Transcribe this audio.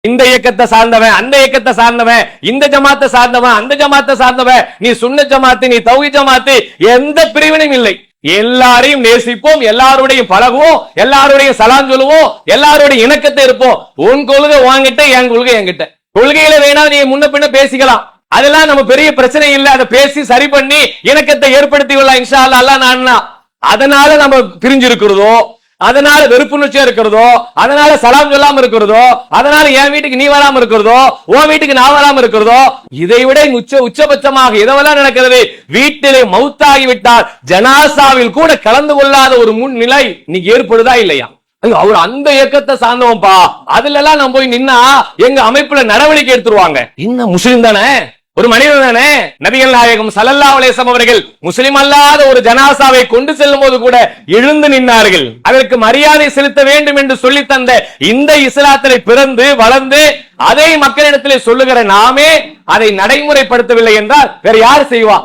இந்த இயக்கத்தை சார்ந்தவன், அந்த இயக்கத்தை சார்ந்தவன், இந்த ஜமாத்தை சார்ந்தவன், அந்த ஜமாத்தை சார்ந்தவன், நீ சுன்ன ஜமாத்து, நீ தௌஹீத் ஜமாத்து, எந்த பிரிவினையும் இல்லை. எல்லாரையும் நேசிப்போம், எல்லாரோடையும் பழகுவோம், எல்லாரோடையும் சலாம் சொல்லுவோம், எல்லாரோடைய இணக்கத்தை இருப்போம். உன் கொள்கை வாங்கிட்ட, என் கொள்கை என்கிட்ட. கொள்கையில வேணா நீ முன்ன பின்ன பேசிக்கலாம், அதெல்லாம் நம்ம பெரிய பிரச்சனை இல்லை. அதை பேசி சரி பண்ணி இணக்கத்தை ஏற்படுத்தி கொள்ளலாம் இன்ஷா அல்லாஹ். அல்லாஹ் நான்னா அதனால நம்ம பிரிஞ்சிருக்கிறதோ, அதனால வெறுப்புணர்ச்சியா இருக்கிறதோ, அதனால சலாம் சொல்லாம இருக்கிறதோ, அதனால என் வீட்டுக்கு நீ வராம இருக்கிறதோ, உன் வீட்டுக்கு நான் வராம இருக்கிறதோ, இதை விட உச்சபட்சமாக எதெல்லாம் நடக்கிறது. வீட்டிலே மௌத்தாகி விட்டால் ஜனாசாவில் கூட கலந்து கொள்ளாத ஒரு முன்னிலை இன்னைக்கு ஏற்படுதா இல்லையா? அவர் அந்த இயக்கத்தை சார்ந்தவன்பா, அதுல எல்லாம் நம்ம போய் நின்னா எங்க அமைப்புல நடவடிக்கை எடுத்துருவாங்க. இன்னும் முஸ்லிம் தானே, ஒரு மனிதன் தானே. நபிகள் நாயகம் ஸல்லல்லாஹு அலைஹி வஸல்லம் அவர்கள் முஸ்லிம் அல்லாத ஒரு ஜனாசாவை கொண்டு செல்லும் போது கூட எழுந்து நின்றார்கள். அதற்கு மரியாதை செலுத்த வேண்டும் என்று சொல்லி தந்த இந்த இஸ்லாத்திலே பிறந்து வளர்ந்து அதை மக்களிடத்திலே சொல்லுகிற நாமே அதை நடைமுறைப்படுத்தவில்லை என்றால் வேற யார் செய்வா?